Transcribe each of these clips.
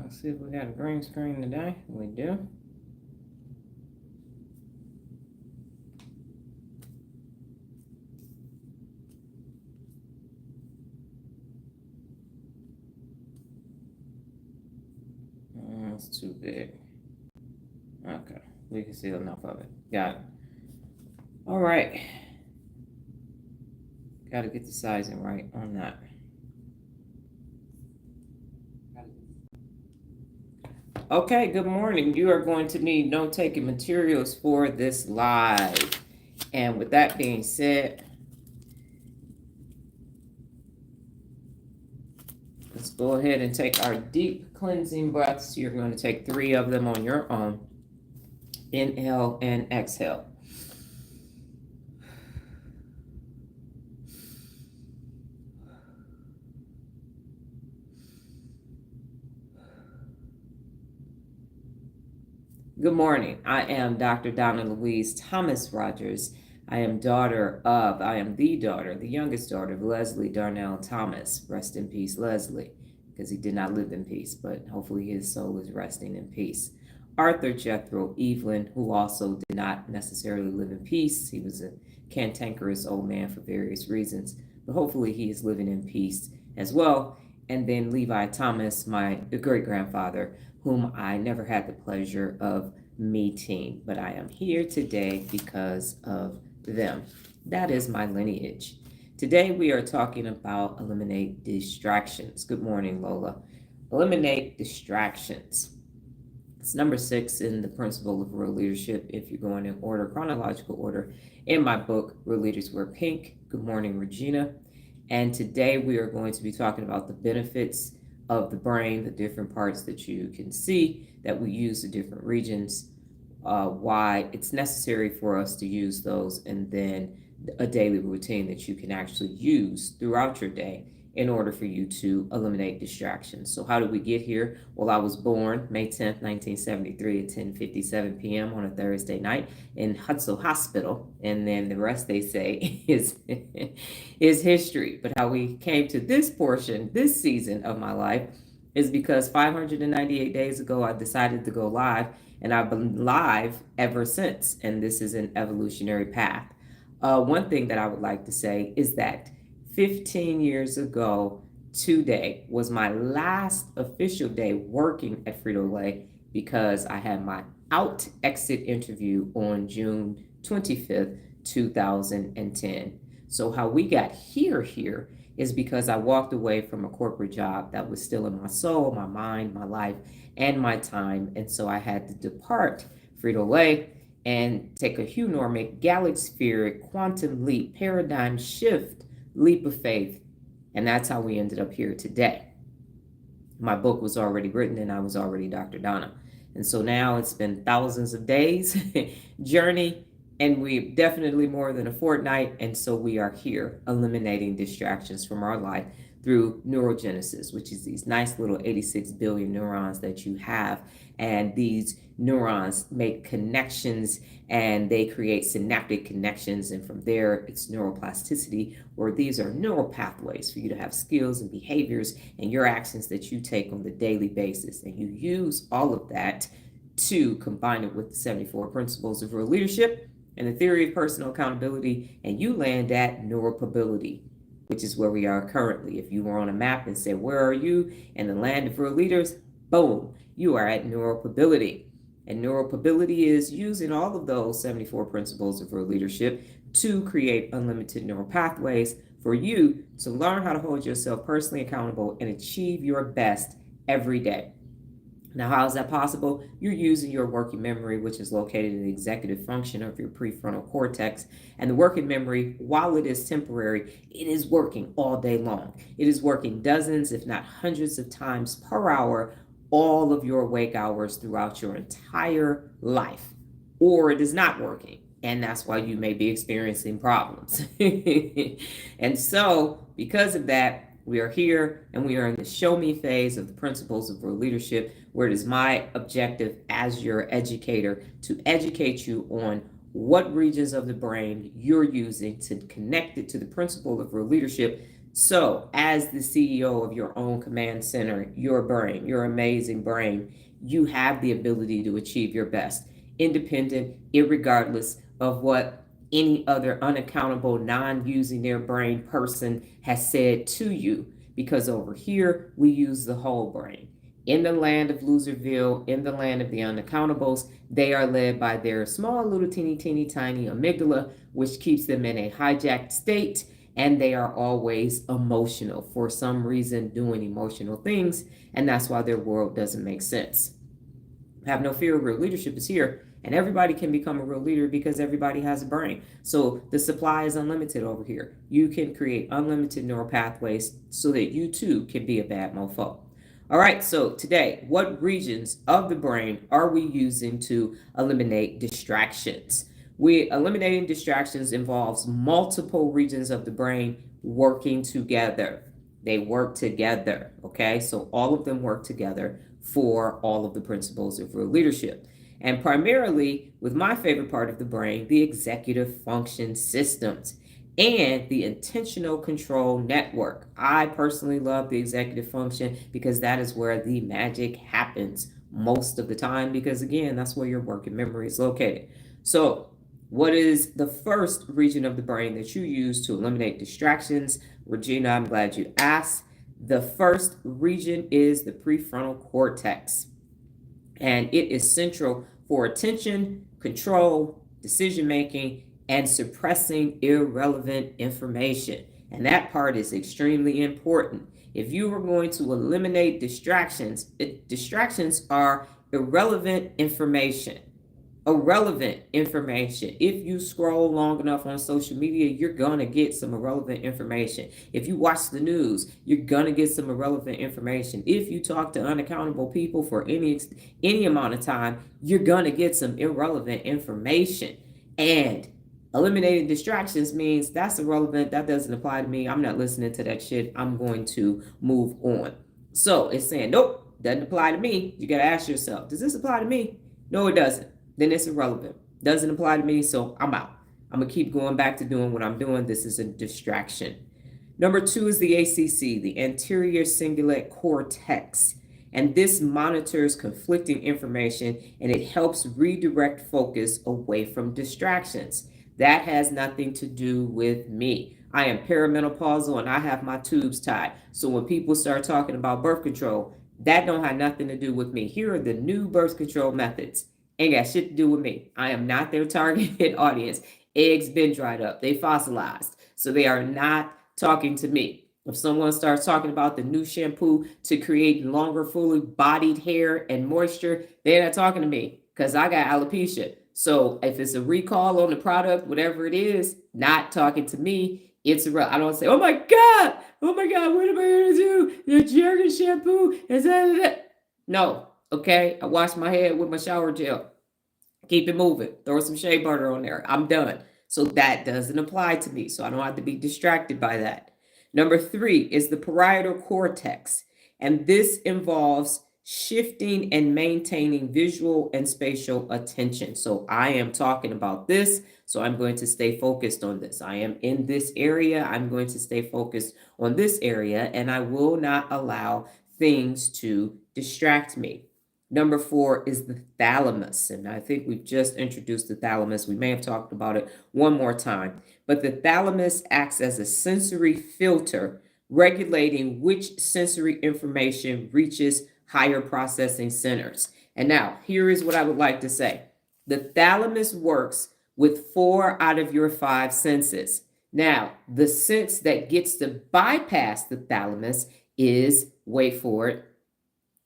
Let's see if we got a green screen today. We do. It's too big. Okay, we can see enough of it. Got it. All right. Got to get the sizing right on that. Okay, good morning. You are going to need note-taking materials for this live. And with that being said, let's go ahead and take our deep cleansing breaths. You're going to take 3 of them on your own. Inhale and exhale. Good morning. I am Dr. Donna Louise Thomas-Rodgers. I am the daughter, the youngest daughter of Leslie Darnell Thomas. Rest in peace, Leslie, because he did not live in peace, but hopefully his soul is resting in peace. Arthur Jethro Evelyn, who also did not necessarily live in peace. He was a cantankerous old man for various reasons, but hopefully he is living in peace as well. And then Levi Thomas, my great-grandfather, whom I never had the pleasure of meeting, but I am here today because of them. That is my lineage. Today we are talking about eliminate distractions. Good morning, Lola. Eliminate distractions. It's number 6 in the principle of real leadership, if you're going in order, chronological order, in my book, Real Leaders Wear Pink. Good morning, Regina. And today we are going to be talking about the benefits of the brain, the different parts that you can see that we use the different regions, why it's necessary for us to use those, and then a daily routine that you can actually use throughout your day in order for you to eliminate distractions. So how did we get here? Well, I was born May 10th, 1973 at 10:57 p.m. on a Thursday night in Hutzel Hospital. And then the rest, they say, is history. But how we came to this portion, this season of my life, is because 598 days ago, I decided to go live, and I've been live ever since. And this is an evolutionary path. One thing that I would like to say is that 15 years ago today was my last official day working at Frito-Lay, because I had my exit interview on June 25th, 2010. So how we got here is because I walked away from a corporate job that was still in my soul, my mind, my life, and my time. And so I had to depart Frito-Lay and take a Hugh Normic, galaxy-spheric, quantum leap, paradigm shift, leap of faith. And that's how we ended up here today. My book was already written and I was already Dr. Donna. And so now it's been thousands of days journey, and we're definitely more than a fortnight. And so we are here eliminating distractions from our life through neurogenesis, which is these nice little 86 billion neurons that you have. And these neurons make connections and they create synaptic connections. And from there, it's neuroplasticity, or these are neural pathways for you to have skills and behaviors and your actions that you take on the daily basis. And you use all of that to combine it with the 74 principles of real leadership and the theory of personal accountability, and you land at neuropability, which is where we are currently. If you were on a map and said, where are you in the land of real leaders? Boom, you are at neuropability. And neuropability is using all of those 74 principles of real leadership to create unlimited neural pathways for you to learn how to hold yourself personally accountable and achieve your best every day. Now, how is that possible? You're using your working memory, which is located in the executive function of your prefrontal cortex. And the working memory, while it is temporary, it is working all day long. It is working dozens, if not hundreds of times per hour, all of your awake hours throughout your entire life. Or it is not working. And that's why you may be experiencing problems. And so, because of that, we are here and we are in the show me phase of the principles of real leadership, where it is my objective as your educator to educate you on what regions of the brain you're using to connect it to the principle of real leadership So, as the CEO of your own command center, your brain, your amazing brain, you have the ability to achieve your best, independent, irregardless of what any other unaccountable, non using their brain person has said to you. Because over here, we use the whole brain. In the land of Loserville, in the land of the unaccountables, they are led by their small, little, teeny tiny amygdala, which keeps them in a hijacked state, and they are always emotional for some reason, doing emotional things, and that's why their world doesn't make sense. Have no fear, real leadership is here, and everybody can become a real leader because everybody has a brain. So the supply is unlimited over here. You can create unlimited neural pathways so that you too can be a bad mofo. All right, so today, what regions of the brain are we using to eliminate distractions? Eliminating distractions involves multiple regions of the brain working together. They work together, okay? So all of them work together for all of the principles of real leadership. And primarily with my favorite part of the brain, the executive function systems and the intentional control network. I personally love the executive function because that is where the magic happens most of the time, because again, that's where your working memory is located. So what is the first region of the brain that you use to eliminate distractions? Regina, I'm glad you asked. The first region is the prefrontal cortex, and it is central for attention, control, decision making, and suppressing irrelevant information. And that part is extremely important. If you are going to eliminate distractions, distractions are irrelevant information. Irrelevant information. If you scroll long enough on social media, you're going to get some irrelevant information. If you watch the news, you're going to get some irrelevant information. If you talk to unaccountable people for any amount of time, you're going to get some irrelevant information. And eliminating distractions means that's irrelevant. That doesn't apply to me. I'm not listening to that shit. I'm going to move on. So it's saying, nope, doesn't apply to me. You got to ask yourself, does this apply to me? No, it doesn't. Then it's irrelevant. Doesn't apply to me, so I'm out. I'm going to keep going back to doing what I'm doing. This is a distraction. Number 2 is the ACC, the anterior cingulate cortex. And this monitors conflicting information, and it helps redirect focus away from distractions. That has nothing to do with me. I am perimenopausal and I have my tubes tied. So when people start talking about birth control, that don't have nothing to do with me. Here are the new birth control methods. Ain't got shit to do with me. I am not their targeted audience. Eggs been dried up. They fossilized. So they are not talking to me. If someone starts talking about the new shampoo to create longer, fully bodied hair and moisture, they're not talking to me because I got alopecia. So if it's a recall on the product, whatever it is, not talking to me, it's real. I don't say, oh my God, what am I going to do? The Jergen shampoo is that? No. Okay, I wash my head with my shower gel. Keep it moving. Throw some shea butter on there. I'm done. So that doesn't apply to me. So I don't have to be distracted by that. Number 3 is the parietal cortex. And this involves shifting and maintaining visual and spatial attention. So I am talking about this. So I'm going to stay focused on this. I am in this area. I'm going to stay focused on this area. And I will not allow things to distract me. Number 4 is the thalamus. And I think we've just introduced the thalamus. We may have talked about it one more time. But the thalamus acts as a sensory filter, regulating which sensory information reaches higher processing centers. And now, here is what I would like to say. The thalamus works with 4 out of your 5 senses. Now, the sense that gets to bypass the thalamus is, wait for it,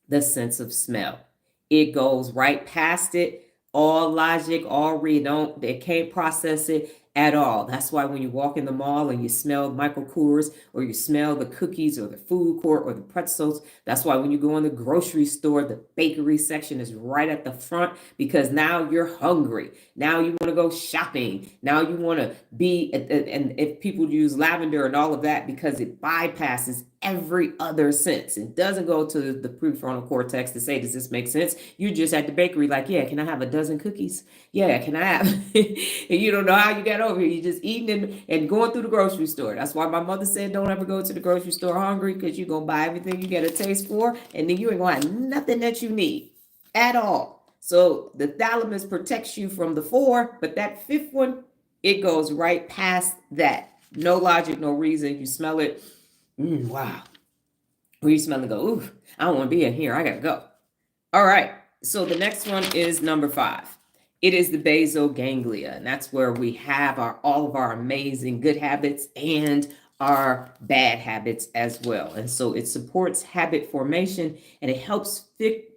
the sense of smell. It goes right past it, all logic, all read. They can't process it at all. That's why when you walk in the mall and you smell Michael Kors, or you smell the cookies or the food court or the pretzels, that's why when you go in the grocery store, the bakery section is right at the front, because now you're hungry. Now you want to go shopping. Now you want to be, and if people use lavender and all of that, because it bypasses every other sense. It doesn't go to the prefrontal cortex to say, does this make sense? You're just at the bakery like, yeah, can I have a dozen cookies? Yeah, can I have? And you don't know how you got over here. You're just eating and going through the grocery store. That's why my mother said, don't ever go to the grocery store hungry, because you're going to buy everything you get a taste for, and then you ain't going to have nothing that you need at all. So the thalamus protects you from the four, but that fifth one, it goes right past that. No logic, no reason. You smell it. Wow. Or you smell it and go, ooh, I don't want to be in here. I got to go. All right. So the next one is number 5. It is the basal ganglia. And that's where we have all of our amazing good habits and our bad habits as well. And so it supports habit formation, and it helps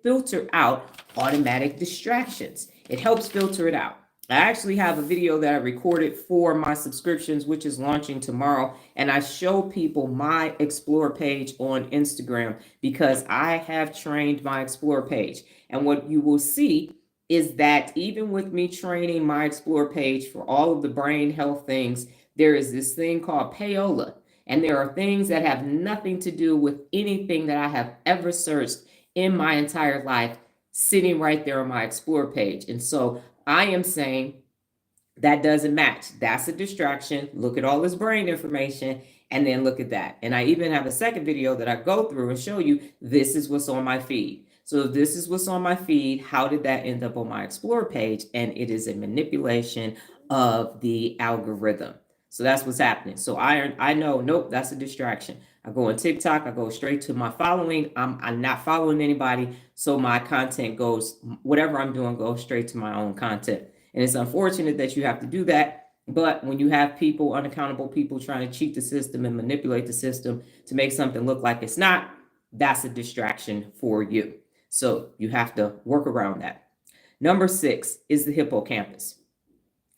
filter out automatic distractions. It helps filter it out. I actually have a video that I recorded for my subscriptions, which is launching tomorrow. And I show people my Explore page on Instagram, because I have trained my Explore page. And what you will see is that even with me training my Explore page for all of the brain health things, there is this thing called payola. And there are things that have nothing to do with anything that I have ever searched in my entire life sitting right there on my Explore page. And so I am saying that doesn't match. That's a distraction. Look at all this brain information and then look at that. And I even have a second video that I go through and show you this is what's on my feed. So if this is what's on my feed, how did that end up on my Explore page? And it is a manipulation of the algorithm. So that's what's happening. So I know, nope, that's a distraction. I go on TikTok, I go straight to my following. I'm not following anybody. So my content goes, whatever I'm doing goes straight to my own content. And it's unfortunate that you have to do that. But when you have people, unaccountable people, trying to cheat the system and manipulate the system to make something look like it's not, that's a distraction for you. So you have to work around that. Number 6 is the hippocampus.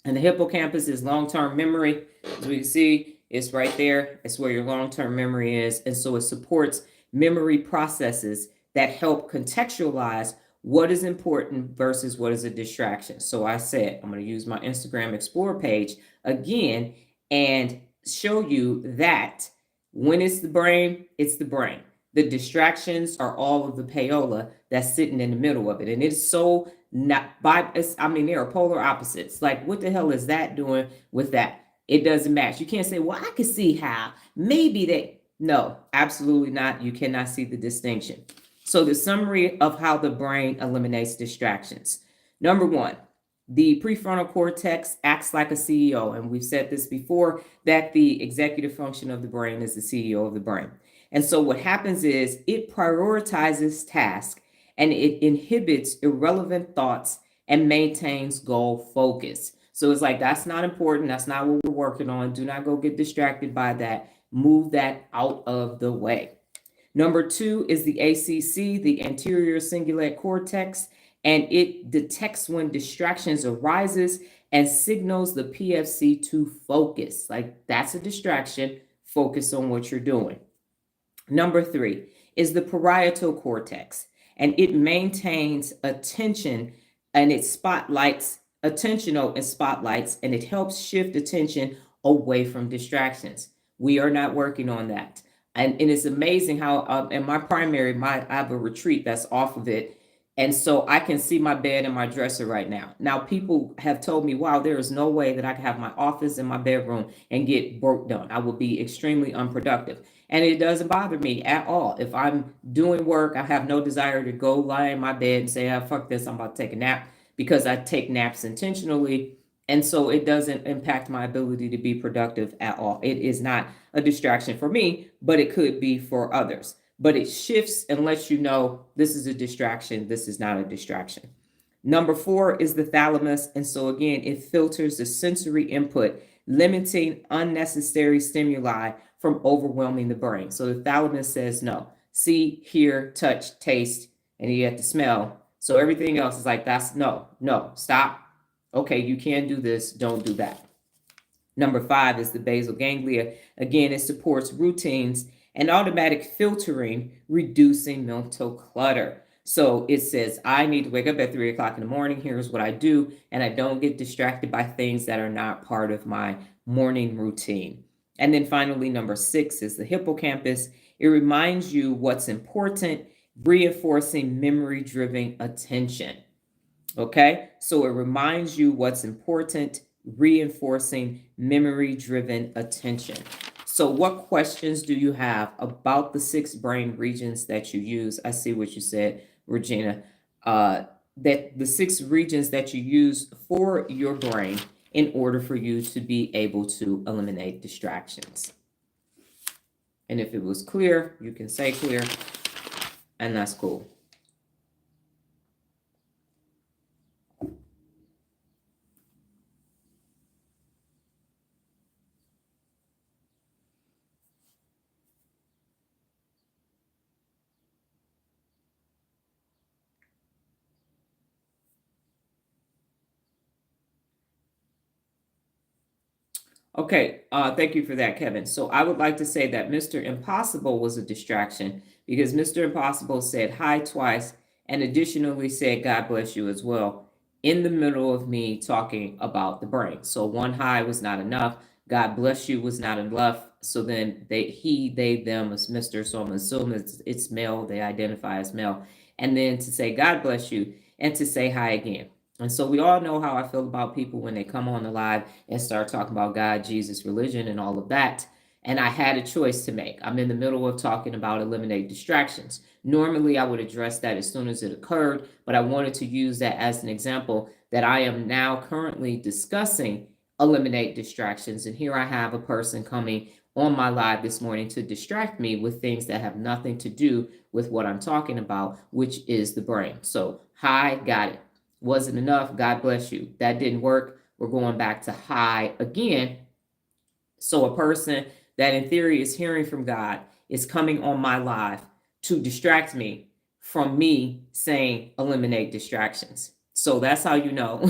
And the hippocampus is long-term memory. As we can see, it's right there. It's where your long-term memory is. And so it supports memory processes that help contextualize what is important versus what is a distraction. So I said, I'm going to use my Instagram Explore page again and show you that when it's the brain, it's the brain. The distractions are all of the payola that's sitting in the middle of it. And it's so not by, there are polar opposites. Like, what the hell is that doing with that? It doesn't match. You can't say, well, I can see how maybe they, no, absolutely not. You cannot see the distinction. So the summary of how the brain eliminates distractions. Number 1, the prefrontal cortex acts like a CEO. And we've said this before, that the executive function of the brain is the CEO of the brain. And so what happens is it prioritizes tasks, and it inhibits irrelevant thoughts and maintains goal focus. So it's like, that's not important. That's not what we're working on. Do not go get distracted by that. Move that out of the way. Number 2 is the ACC, the anterior cingulate cortex, and it detects when distractions arises and signals the PFC to focus. Like, that's a distraction. Focus on what you're doing. Number 3 is the parietal cortex, and it maintains attention, and it spotlights attentional and spotlights, and it helps shift attention away from distractions. We are not working on that. And it's amazing how in my primary, I have a retreat that's off of it. And so I can see my bed and my dresser right now. Now, people have told me, wow, there is no way that I can have my office and my bedroom and get work done. I will be extremely unproductive. And it doesn't bother me at all. If I'm doing work, I have no desire to go lie in my bed and say, fuck this, I'm about to take a nap, because I take naps intentionally. And so it doesn't impact my ability to be productive at all. It is not a distraction for me, but it could be for others. But it shifts and lets you know this is a distraction, this is not a distraction. Number 4 is the thalamus. And so again, it filters the sensory input, limiting unnecessary stimuli from overwhelming the brain. So the thalamus says no. See, hear, touch, taste, and you have to smell. So everything else is like, that's no, stop. Okay, you can do this, don't do that. Number 5 is the basal ganglia. Again, it supports routines and automatic filtering, reducing mental clutter. So it says, I need to wake up at 3 o'clock in the morning. Here's what I do. And I don't get distracted by things that are not part of my morning routine. And then finally, number 6 is the hippocampus. It reminds you what's important, reinforcing memory-driven attention. Okay, so it reminds you what's important, reinforcing memory-driven attention. So what questions do you have about the 6 brain regions that you use? I see what you said, Regina. That the 6 regions that you use for your brain in order for you to be able to eliminate distractions. And if it was clear, you can say clear, and that's cool. Okay, thank you for that, Kevin. So I would like to say that Mr. Impossible was a distraction because Mr. Impossible said hi twice and additionally said God bless you as well in the middle of me talking about the brain. So one hi was not enough. God bless you was not enough. So then they, them as Mr. So I'm assuming it's male. They identify as male. And then to say God bless you and to say hi again. And so we all know how I feel about people when they come on the live and start talking about God, Jesus, religion, and all of that. And I had a choice to make. I'm in the middle of talking about eliminate distractions. Normally, I would address that as soon as it occurred, but I wanted to use that as an example that I am now currently discussing eliminate distractions. And here I have a person coming on my live this morning to distract me with things that have nothing to do with what I'm talking about, which is the brain. So, hi, got it. Wasn't enough. God bless you. That didn't work. We're going back to high again. So a person that in theory is hearing from God is coming on my live to distract me from me saying eliminate distractions. So that's how you know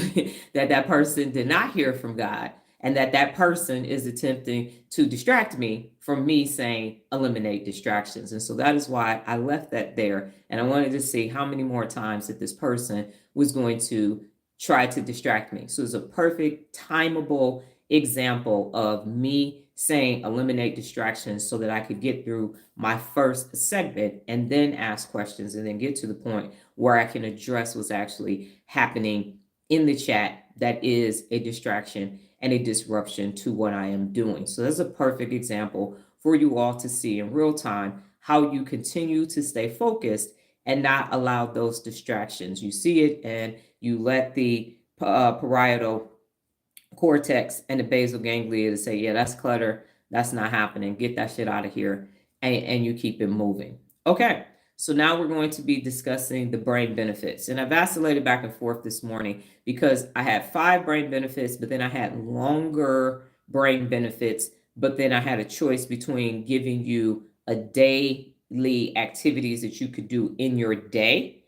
that that person did not hear from God and that that person is attempting to distract me from me saying eliminate distractions. And so that is why I left that there. And I wanted to see how many more times that this person was going to try to distract me. So it's a perfect timeable example of me saying eliminate distractions so that I could get through my first segment and then ask questions and then get to the point where I can address what's actually happening in the chat that is a distraction and a disruption to what I am doing. So that's a perfect example for you all to see in real time how you continue to stay focused and not allow those distractions. You see it and you let the parietal cortex and the basal ganglia to say, yeah, that's clutter. That's not happening. Get that shit out of here. And you keep it moving. Okay. So now we're going to be discussing the brain benefits. And I vacillated back and forth this morning because I had 5 brain benefits, but then I had longer brain benefits. But then I had a choice between giving you a daily activities that you could do in your day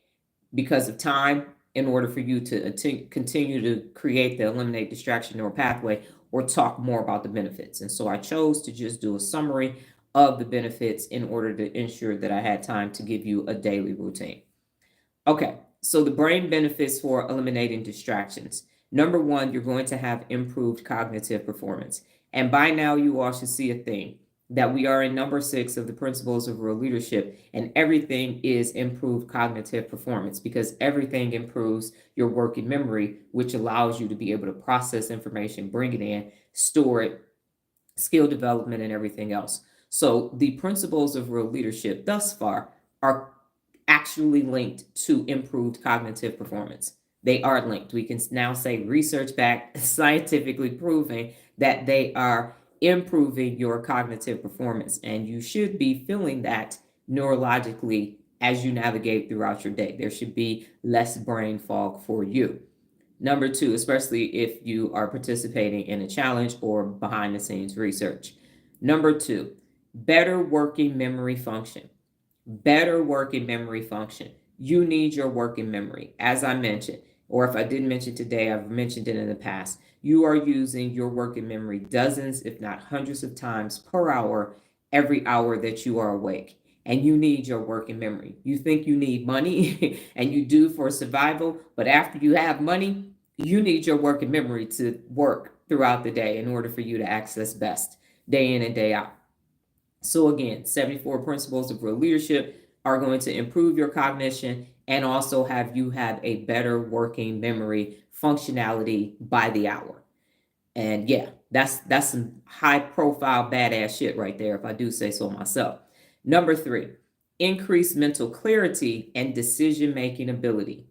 because of time in order for you to continue to create the eliminate distraction neural pathway or talk more about the benefits. And so I chose to just do a summary of the benefits in order to ensure that I had time to give you a daily routine. Okay, so the brain benefits for eliminating distractions. Number 1, you're going to have improved cognitive performance. And by now, you all should see a theme that we are in number 6 of the principles of real leadership, and everything is improved cognitive performance because everything improves your working memory, which allows you to be able to process information, bring it in, store it, skill development, and everything else. So the principles of real leadership thus far are actually linked to improved cognitive performance. They are linked. We can now say research backed, scientifically proving that they are improving your cognitive performance. And you should be feeling that neurologically as you navigate throughout your day. There should be less brain fog for you. Number 2, especially if you are participating in a challenge or behind the scenes research. Number 2, better working memory function. Better working memory function. You need your working memory. As I mentioned, or if I didn't mention today, I've mentioned it in the past. You are using your working memory dozens, if not hundreds of times per hour, every hour that you are awake. And you need your working memory. You think you need money, and you do for survival, but after you have money, you need your working memory to work throughout the day in order for you to access best day in and day out. So again, 74 principles of real leadership are going to improve your cognition and also have you have a better working memory functionality by the hour. And yeah, that's some high profile badass shit right there, if I do say so myself. Number 3, increase mental clarity and decision making ability.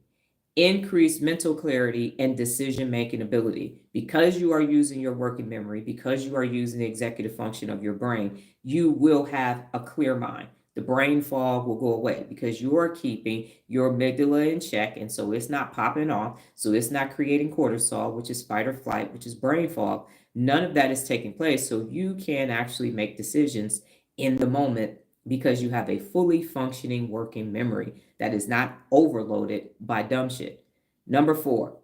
Increase mental clarity and decision making ability. Because you are using your working memory, because you are using the executive function of your brain, you will have a clear mind. The brain fog will go away because you are keeping your amygdala in check, and so it's not popping off. So it's not creating cortisol, which is fight or flight, which is brain fog. None of that is taking place. So you can actually make decisions in the moment because you have a fully functioning working memory that is not overloaded by dumb shit. Number 4,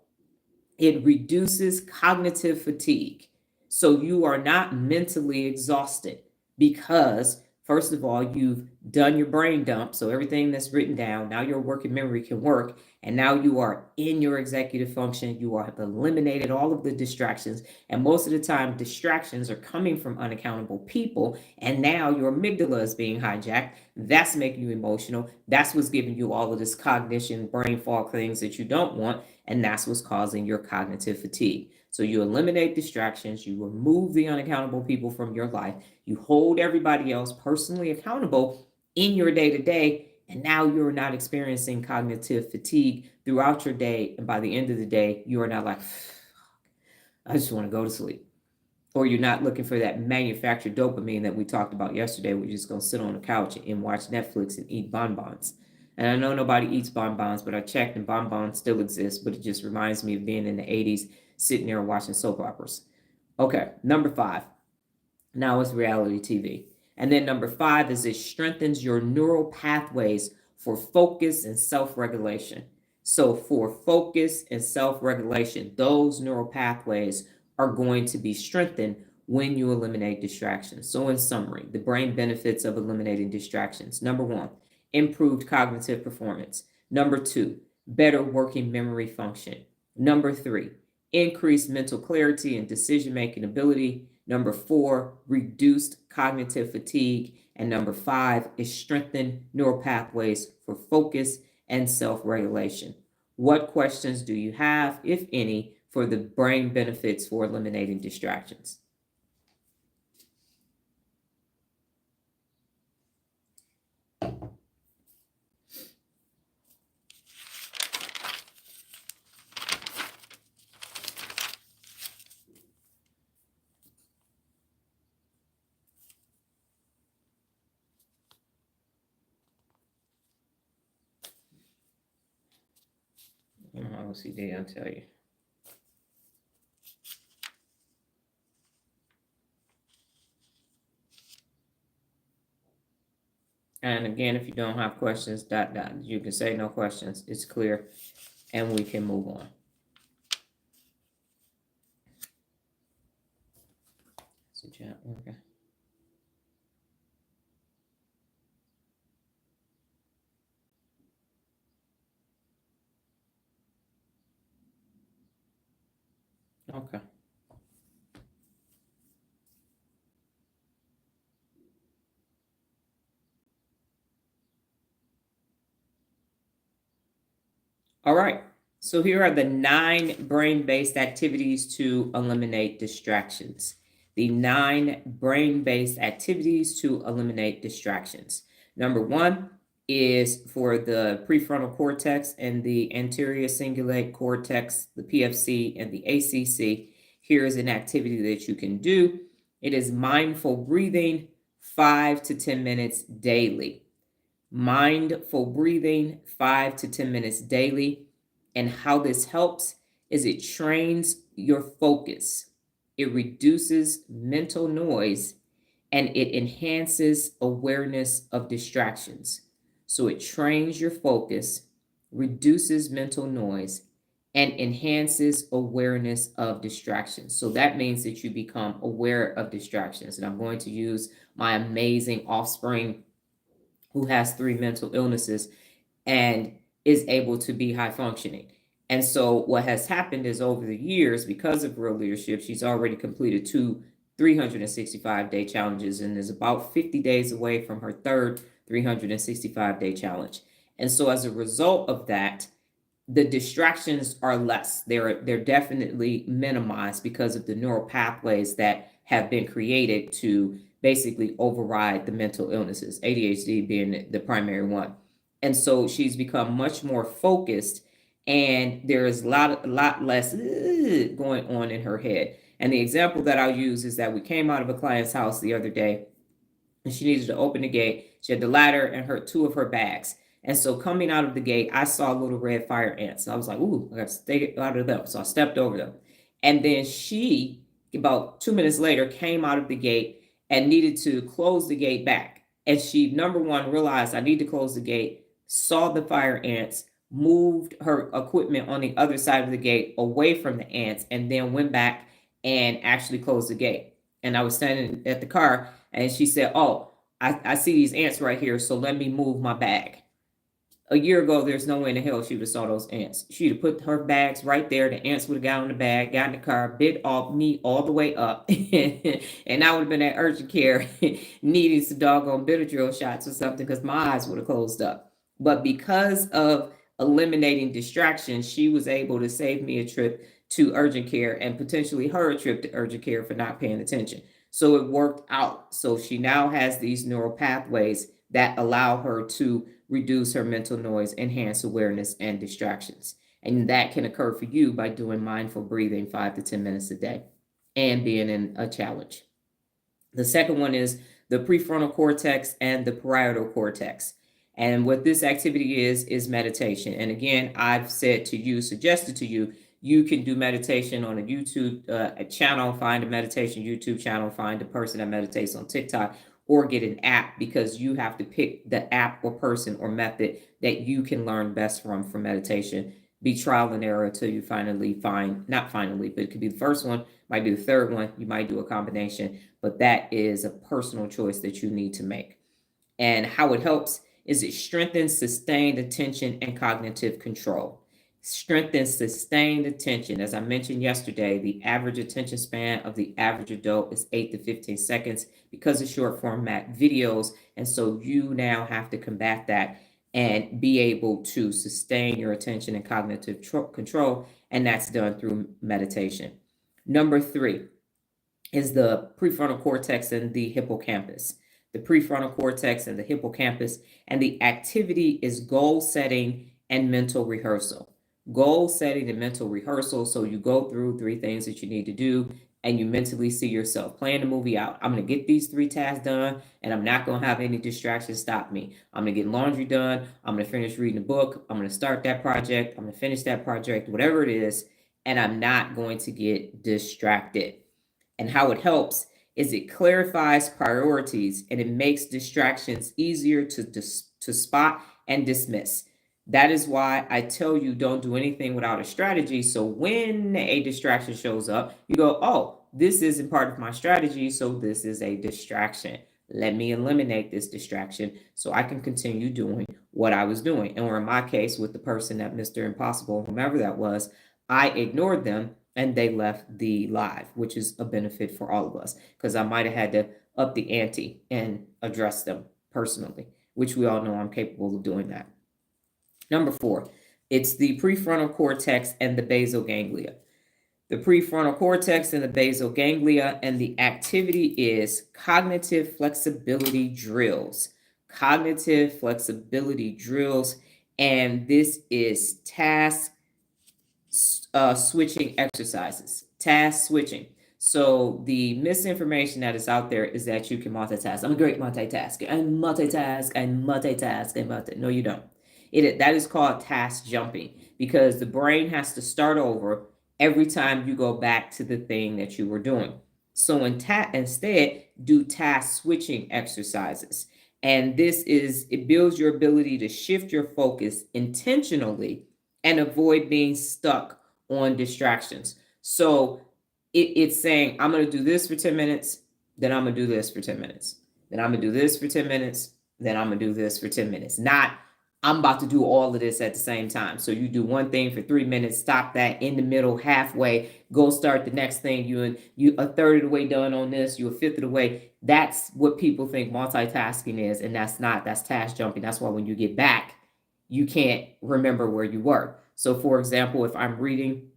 it reduces cognitive fatigue. So you are not mentally exhausted because, first of all, you've done your brain dump. So everything that's written down, now your working memory can work. And now you are in your executive function. You have eliminated all of the distractions. And most of the time, distractions are coming from unaccountable people. And now your amygdala is being hijacked. That's making you emotional. That's what's giving you all of this cognition, brain fog things that you don't want. And that's what's causing your cognitive fatigue. So you eliminate distractions, you remove the unaccountable people from your life, you hold everybody else personally accountable in your day to day, and now you're not experiencing cognitive fatigue throughout your day. And by the end of the day, you are not like, I just want to go to sleep. Or you're not looking for that manufactured dopamine that we talked about yesterday. We're just going to sit on the couch and watch Netflix and eat bonbons. And I know nobody eats bonbons, but I checked and bonbons still exist. But it just reminds me of being in the 80s, sitting there watching soap operas. Okay, number 5. Now it's reality TV. And then number 5 is it strengthens your neural pathways for focus and self regulation. So, for focus and self regulation, those neural pathways are going to be strengthened when you eliminate distractions. So, in summary, the brain benefits of eliminating distractions. Number 1, improved cognitive performance. Number 2, better working memory function. Number 3, increased mental clarity and decision making ability. Number 4, reduced cognitive fatigue. And number 5 is strengthened neural pathways for focus and self regulation. What questions do you have, if any, for the brain benefits for eliminating distractions? OCD, I'll tell you. And again, if you don't have questions, you can say no questions. It's clear, and we can move on. So, chat, okay. Okay. All right. So here are the 9 brain-based activities to eliminate distractions. The 9 brain-based activities to eliminate distractions. Number 1 is for the prefrontal cortex and the anterior cingulate cortex, the PFC and the ACC. Here is an activity that you can do. It is mindful breathing, 5 to 10 minutes daily. Mindful breathing, 5 to 10 minutes daily. And how this helps is it trains your focus, it reduces mental noise, and it enhances awareness of distractions. So it trains your focus, reduces mental noise, and enhances awareness of distractions. So that means that you become aware of distractions. And I'm going to use my amazing offspring who has 3 mental illnesses and is able to be high functioning. And so what has happened is over the years, because of real leadership, she's already completed 2 365-day challenges and is about 50 days away from her third 365-day challenge. And so as a result of that, the distractions are less. They're definitely minimized because of the neural pathways that have been created to basically override the mental illnesses, ADHD being the primary one. And so she's become much more focused, and there is a lot less going on in her head. And the example that I'll use is that we came out of a client's house the other day, and she needed to open the gate. She had the ladder and two of her bags. And so coming out of the gate, I saw little red fire ants. I was like, ooh, I got to stay out of them. So I stepped over them. And then she, about 2 minutes later, came out of the gate and needed to close the gate back. And she, number one, realized I need to close the gate, saw the fire ants, moved her equipment on the other side of the gate away from the ants, and then went back and actually closed the gate. And I was standing at the car, and she said, oh, I see these ants right here, so let me move my bag. A year ago, there's no way in the hell she would have saw those ants. She'd have put her bags right there. The ants would have got on the bag, got in the car, bit off me all the way up. And I would have been at urgent care needing some doggone Benadryl shots or something because my eyes would have closed up. But because of eliminating distractions, she was able to save me a trip to urgent care and potentially her a trip to urgent care for not paying attention. So it worked out. So she now has these neural pathways that allow her to reduce her mental noise, enhance awareness, and distractions. And that can occur for you by doing mindful breathing 5 to 10 minutes a day and being in a challenge. The second one is the prefrontal cortex and the parietal cortex. And what this activity is meditation. And again, I've said to you, suggested to you, you can do meditation on a YouTube channel, find a meditation YouTube channel, find a person that meditates on TikTok, or get an app, because you have to pick the app or person or method that you can learn best from for meditation. Be trial and error until you finally find, not finally, but it could be the first one, might be the third one, you might do a combination, but that is a personal choice that you need to make. And how it helps is it strengthens sustained attention and cognitive control. Strengthens sustained attention. As I mentioned yesterday, the average attention span of the average adult is 8 to 15 seconds because of short format videos. And so you now have to combat that and be able to sustain your attention and cognitive control. And that's done through meditation. Number 3 is the prefrontal cortex and the hippocampus. The prefrontal cortex and the hippocampus, and the activity is goal setting and mental rehearsal. Goal setting and mental rehearsal. So you go through 3 things that you need to do, and you mentally see yourself playing the movie out. I'm going to get these 3 tasks done, and I'm not going to have any distractions stop me. I'm going to get laundry done. I'm going to finish reading a book. I'm going to start that project. I'm going to finish that project, whatever it is, and I'm not going to get distracted. And how it helps is it clarifies priorities, and it makes distractions easier to spot and dismiss. That is why I tell you, don't do anything without a strategy. So when a distraction shows up, you go, oh, this isn't part of my strategy, so this is a distraction. Let me eliminate this distraction so I can continue doing what I was doing. And or in my case, with the person at Mr. Impossible, whomever that was, I ignored them and they left the live, which is a benefit for all of us, because I might have had to up the ante and address them personally, which we all know I'm capable of doing that. Number 4, it's the prefrontal cortex and the basal ganglia. The prefrontal cortex and the basal ganglia, and the activity is cognitive flexibility drills. Cognitive flexibility drills, and this is task switching exercises. Task switching. So the misinformation that is out there is that you can multitask. I'm a great multitasker. No, you don't. That is called task jumping, because the brain has to start over every time you go back to the thing that you were doing. So instead, do task switching exercises. And it builds your ability to shift your focus intentionally and avoid being stuck on distractions. So it's saying, I'm going to do this for 10 minutes, then I'm going to do this for 10 minutes. Then I'm going to do this for 10 minutes, then I'm going to do this for 10 minutes. Not, I'm about to do all of this at the same time. So you do one thing for 3 minutes, stop that in the middle, halfway, go start the next thing. You a third of the way done on this, you a fifth of the way. That's what people think multitasking is, and that's not. That's task jumping. That's why when you get back, you can't remember where you were. So for example, if I'm reading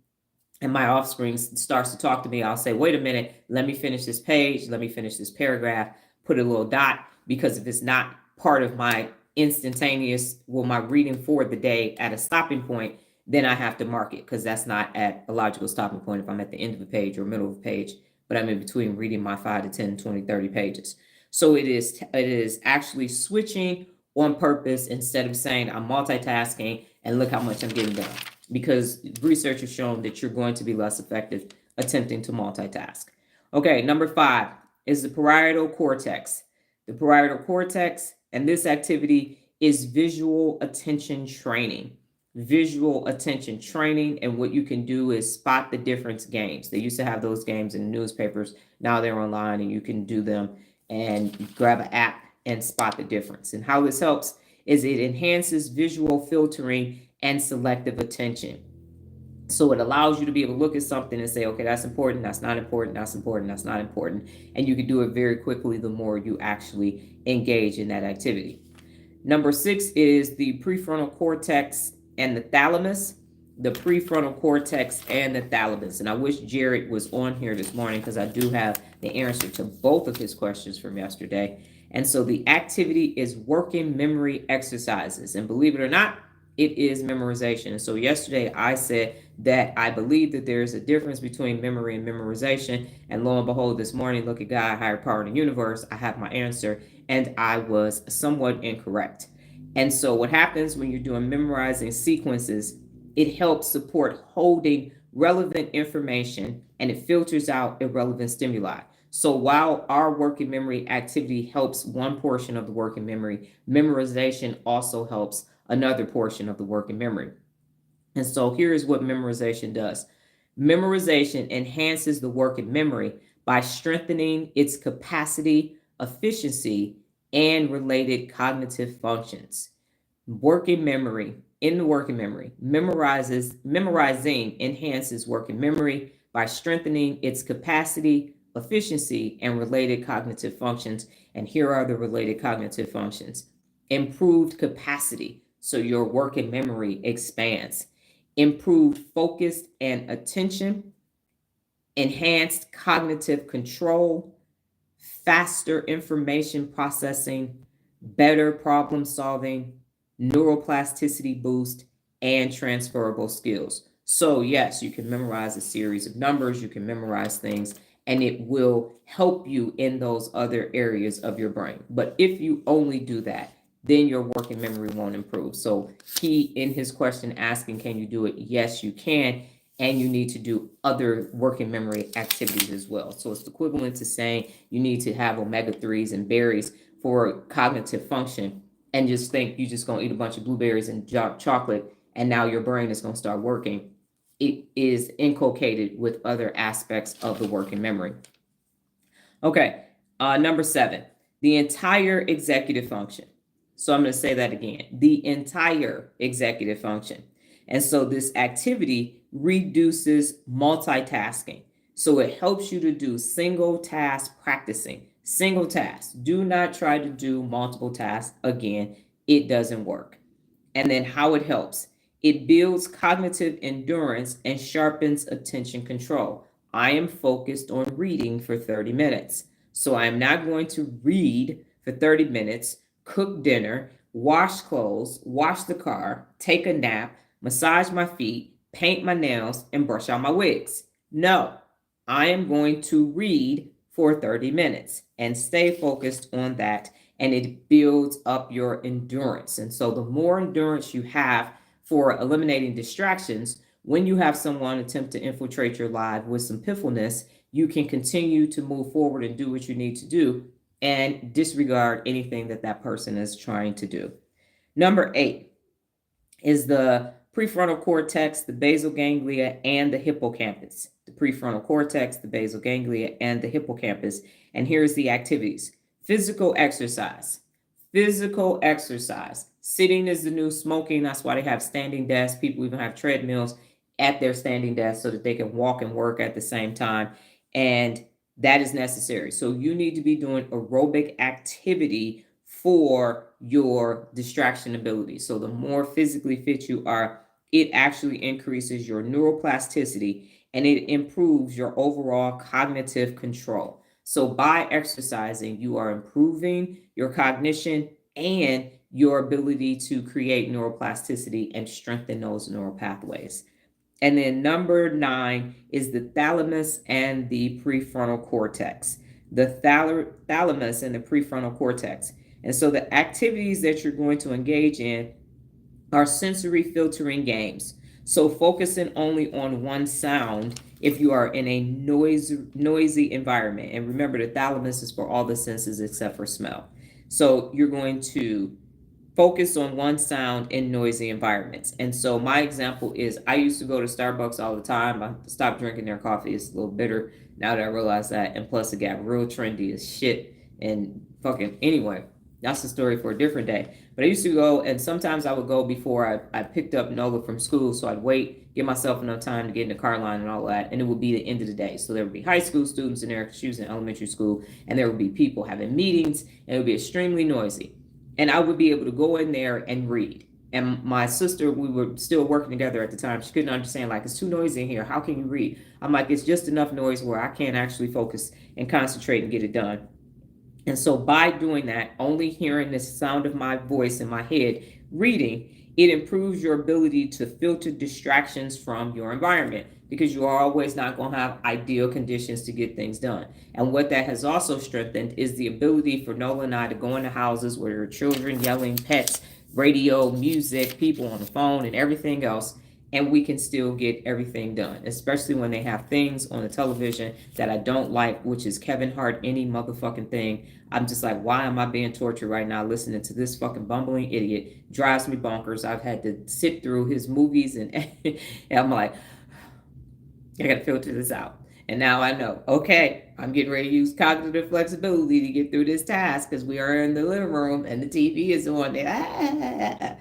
and my offspring starts to talk to me, I'll say, wait a minute, let me finish this page, let me finish this paragraph, put a little dot, because if it's not part of my instantaneous, well, my reading for the day at a stopping point, then I have to mark it, because that's not at a logical stopping point if I'm at the end of a page or middle of a page, but I'm in between reading my 5 to 10, 20, 30 pages. So it is actually switching on purpose instead of saying I'm multitasking and look how much I'm getting done, because research has shown that you're going to be less effective attempting to multitask. Okay, number 5 is the parietal cortex. The parietal cortex, and this activity is visual attention training. Visual attention training, and what you can do is spot the difference games. They used to have those games in the newspapers. Now they're online, and you can do them and grab an app and spot the difference. And how this helps is it enhances visual filtering and selective attention. So it allows you to be able to look at something and say, okay, that's important, that's not important, that's important, that's not important. And you can do it very quickly the more you actually engage in that activity. Number 6 is the prefrontal cortex and the thalamus. The prefrontal cortex and the thalamus. And I wish Jared was on here this morning, because I do have the answer to both of his questions from yesterday. And so the activity is working memory exercises. And believe it or not, it is memorization. And so yesterday I said that I believe that there's a difference between memory and memorization. And lo and behold, this morning, look at God, higher power in the universe, I have my answer, and I was somewhat incorrect. And so what happens when you're doing memorizing sequences, it helps support holding relevant information, and it filters out irrelevant stimuli. So while our working memory activity helps one portion of the working memory, memorization also helps another portion of the working memory. And so here's what memorization does. Memorization enhances the working memory by strengthening its capacity, efficiency, and related cognitive functions. Working memory, in the working memory, memorizing enhances working memory by strengthening its capacity, efficiency, and related cognitive functions. And here are the related cognitive functions. Improved capacity, so your working memory expands. Improved focus and attention. Enhanced cognitive control. Faster information processing. Better problem solving. Neuroplasticity boost, and transferable skills. So yes, you can memorize a series of numbers, you can memorize things, and it will help you in those other areas of your brain. But if you only do that, then your working memory won't improve. So he, in his question asking, can you do it? Yes, you can. And you need to do other working memory activities as well. So it's equivalent to saying you need to have omega-3s and berries for cognitive function, and just think you're just going to eat a bunch of blueberries and chocolate, and now your brain is going to start working. It is inculcated with other aspects of the working memory. Okay, number 7, the entire executive function. So I'm going to say that again, the entire executive function. And so this activity reduces multitasking. So it helps you to do single task practicing. Single task. Do not try to do multiple tasks again. It doesn't work. And then how it helps. It builds cognitive endurance and sharpens attention control. I am focused on reading for 30 minutes. So I am not going to read for 30 minutes, cook dinner, wash clothes, wash the car, take a nap, massage my feet, paint my nails, and brush out my wigs. No, I am going to read for 30 minutes and stay focused on that, and it builds up your endurance. And so the more endurance you have for eliminating distractions, when you have someone attempt to infiltrate your life with some piffleness, you can continue to move forward and do what you need to do and disregard anything that that person is trying to do. Number 8 is the prefrontal cortex, the basal ganglia, and the hippocampus. The prefrontal cortex, the basal ganglia, and the hippocampus. And here's the activities. Physical exercise. Physical exercise. Sitting is the new smoking. That's why they have standing desks. People even have treadmills at their standing desk so that they can walk and work at the same time. And that is necessary. So you need to be doing aerobic activity for your distraction ability. So the more physically fit you are, it actually increases your neuroplasticity and it improves your overall cognitive control. So by exercising, you are improving your cognition and your ability to create neuroplasticity and strengthen those neural pathways. And then number 9 is the thalamus and the prefrontal cortex. The thalamus and the prefrontal cortex. And so the activities that you're going to engage in are sensory filtering games. So focusing only on one sound if you are in a noisy environment. And remember, the thalamus is for all the senses except for smell. So you're going to focus on one sound in noisy environments. And so my example is I used to go to Starbucks all the time. I stopped drinking their coffee. It's a little bitter now that I realize that. And plus it got real trendy as shit. And fucking anyway, that's the story for a different day. But I used to go, and sometimes I would go before I picked up Nola from school. So I'd wait, give myself enough time to get in the car line and all that. And it would be the end of the day. So there would be high school students in there, she was in elementary school, and there would be people having meetings, and it would be extremely noisy. And I would be able to go in there and read. And my sister, we were still working together at the time. She couldn't understand, like, it's too noisy in here. How can you read? I'm like, it's just enough noise where I can't actually focus and concentrate and get it done. And so by doing that, only hearing the sound of my voice in my head, reading, it improves your ability to filter distractions from your environment because you are always not going to have ideal conditions to get things done. And what that has also strengthened is the ability for Nola and I to go into houses where there are children yelling, pets, radio, music, people on the phone, and everything else, and we can still get everything done, especially when they have things on the television that I don't like, which is Kevin Hart, any motherfucking thing. I'm just like, why am I being tortured right now listening to this fucking bumbling idiot? Drives me bonkers. I've had to sit through his movies and, and I'm like, I gotta filter this out. And now I know, okay, I'm getting ready to use cognitive flexibility to get through this task because we are in the living room and the TV is on there.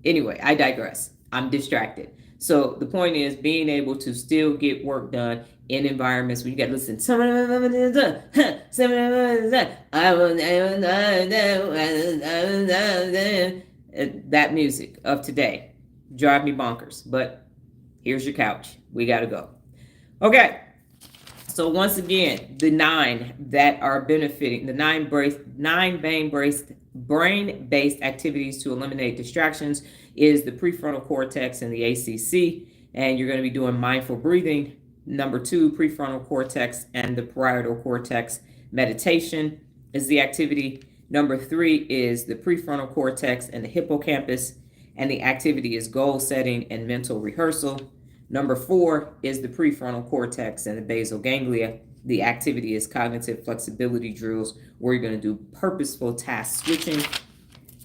Anyway, I digress. I'm distracted. So the point is being able to still get work done in environments where you got to listen. That music of today drive me bonkers. But here's your couch. We got to go. Okay. So once again, the 9 that are benefiting, the 9 brain-based activities to eliminate distractions is the prefrontal cortex and the ACC, and you're going to be doing mindful breathing. Number 2, prefrontal cortex and the parietal cortex. Meditation is the activity. Number 3 is the prefrontal cortex and the hippocampus, and the activity is goal setting and mental rehearsal. Number 4 is the prefrontal cortex and the basal ganglia. The activity is cognitive flexibility drills where you're going to do purposeful task switching.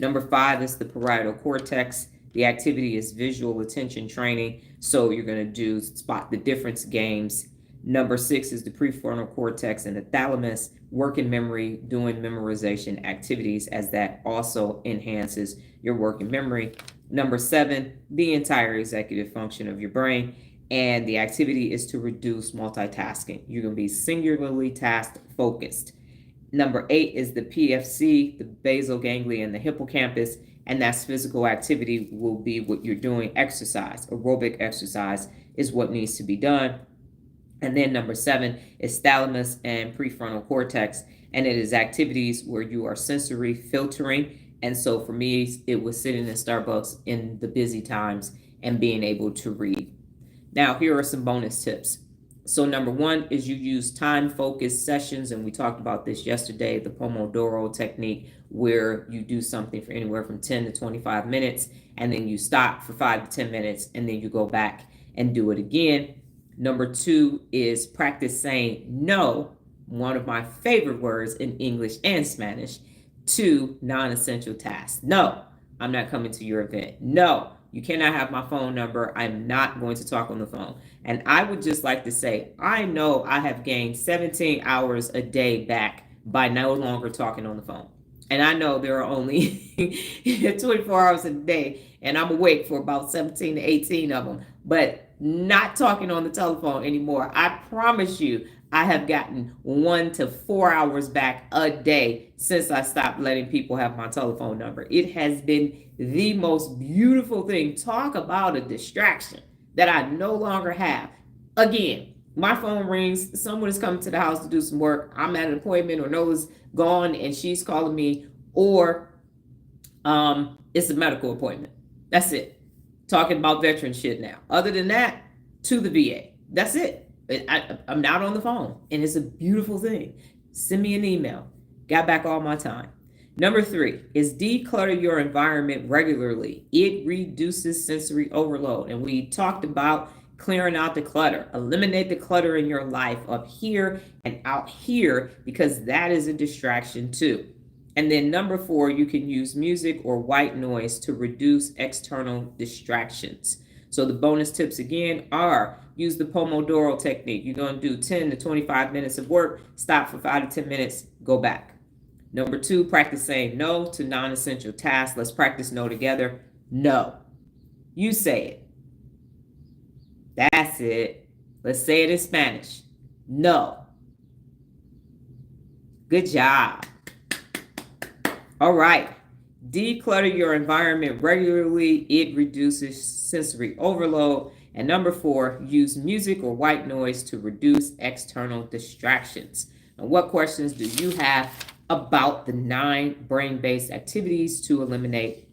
Number 5 is the parietal cortex. The activity is visual attention training. So you're going to do spot the difference games. Number 6 is the prefrontal cortex and the thalamus, working memory, doing memorization activities, as that also enhances your working memory. Number 7, the entire executive function of your brain. And the activity is to reduce multitasking. You're going to be singularly task focused. Number 8 is the PFC, the basal ganglia and the hippocampus. And that's physical activity will be what you're doing. Exercise, aerobic exercise is what needs to be done. And then number 7 is thalamus and prefrontal cortex. And it is activities where you are sensory filtering. And so for me, it was sitting in Starbucks in the busy times and being able to read. Now, here are some bonus tips. So number 1 is you use time-focused sessions, and we talked about this yesterday, the Pomodoro technique, where you do something for anywhere from 10 to 25 minutes, and then you stop for 5 to 10 minutes, and then you go back and do it again. Number 2 is practice saying no, one of my favorite words in English and Spanish, to non-essential tasks. No, I'm not coming to your event. No, you cannot have my phone number. I'm not going to talk on the phone. And I would just like to say, I know I have gained 17 hours a day back by no longer talking on the phone. And I know there are only 24 hours a day, and I'm awake for about 17 to 18 of them, but not talking on the telephone anymore. I promise you, I have gotten 1 to 4 hours back a day since I stopped letting people have my telephone number. It has been the most beautiful thing. Talk about a distraction that I no longer have. Again, my phone rings, someone is coming to the house to do some work. I'm at an appointment, or Noah's gone and she's calling me, or it's a medical appointment. That's it. Talking about veteran shit now. Other than that, to the VA. That's it. I'm not on the phone, and it's a beautiful thing. Send me an email. Got back all my time. Number 3 is declutter your environment regularly. It reduces sensory overload. And we talked about clearing out the clutter. Eliminate the clutter in your life up here and out here, because that is a distraction too. And then number 4, you can use music or white noise to reduce external distractions. So the bonus tips again are: use the Pomodoro technique. You're going to do 10 to 25 minutes of work, stop for 5 to 10 minutes, go back. Number 2, practice saying no to non-essential tasks. Let's practice no together. No. You say it. That's it. Let's say it in Spanish. No. Good job. All right. Declutter your environment regularly. It reduces sensory overload. And number 4, use music or white noise to reduce external distractions. And what questions do you have about the 9 brain-based activities to eliminate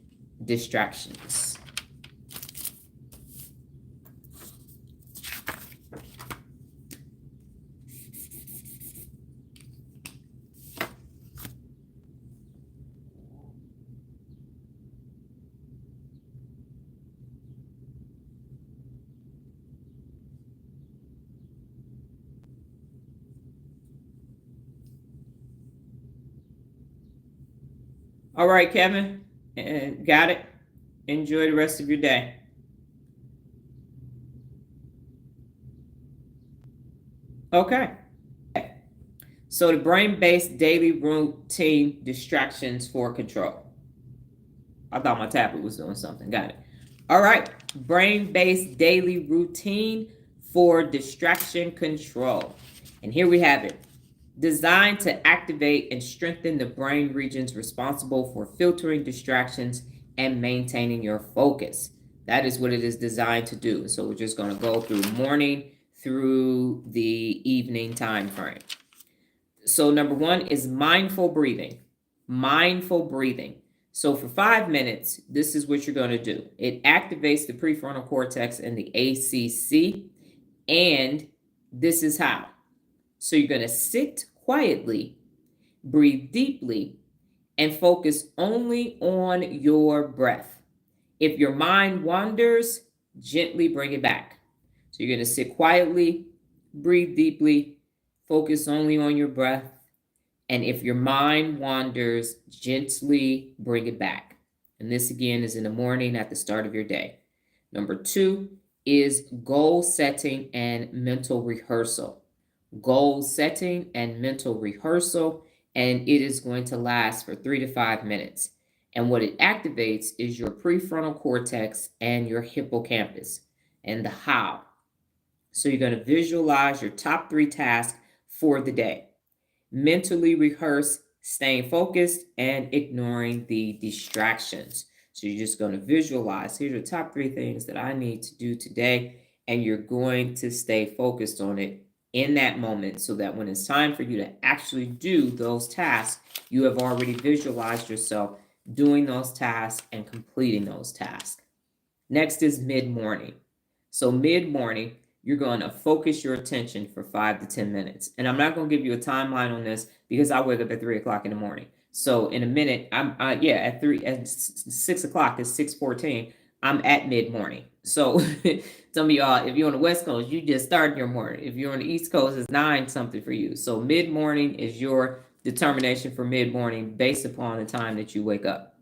distractions? All right, Kevin, got it. Enjoy the rest of your day. Okay. So the brain-based daily routine distractions for control. I thought my tablet was doing something. Got it. All right. Brain-based daily routine for distraction control. And here we have it. Designed to activate and strengthen the brain regions responsible for filtering distractions and maintaining your focus. That is what it is designed to do. So we're just going to go through morning through the evening time frame. So number 1 is mindful breathing. Mindful breathing. So for 5 minutes, this is what you're going to do. It activates the prefrontal cortex and the ACC. And this is how. So you're going to sit quietly, breathe deeply, and focus only on your breath. If your mind wanders, gently bring it back. So you're going to sit quietly, breathe deeply, focus only on your breath. And if your mind wanders, gently bring it back. And this again is in the morning at the start of your day. Number 2 is goal setting and mental rehearsal. Goal setting and mental rehearsal, and it is going to last for 3 to 5 minutes. And what it activates is your prefrontal cortex and your hippocampus. And the how. So you're going to visualize your top 3 tasks for the day. Mentally rehearse staying focused and ignoring the distractions. So you're just going to visualize, here's the top 3 things that I need to do today, and you're going to stay focused on it in that moment, so that when it's time for you to actually do those tasks, you have already visualized yourself doing those tasks and completing those tasks. Next is mid-morning. So mid-morning, you're going to focus your attention for 5 to 10 minutes. And I'm not going to give you a timeline on this because I wake up at 3 o'clock in the morning. So in a minute, at 6 o'clock, it's 6:14. I'm at mid-morning. So some of y'all, if you're on the West Coast, you just started your morning. If you're on the East Coast, it's 9 something for you. So mid-morning is your determination for mid-morning based upon the time that you wake up.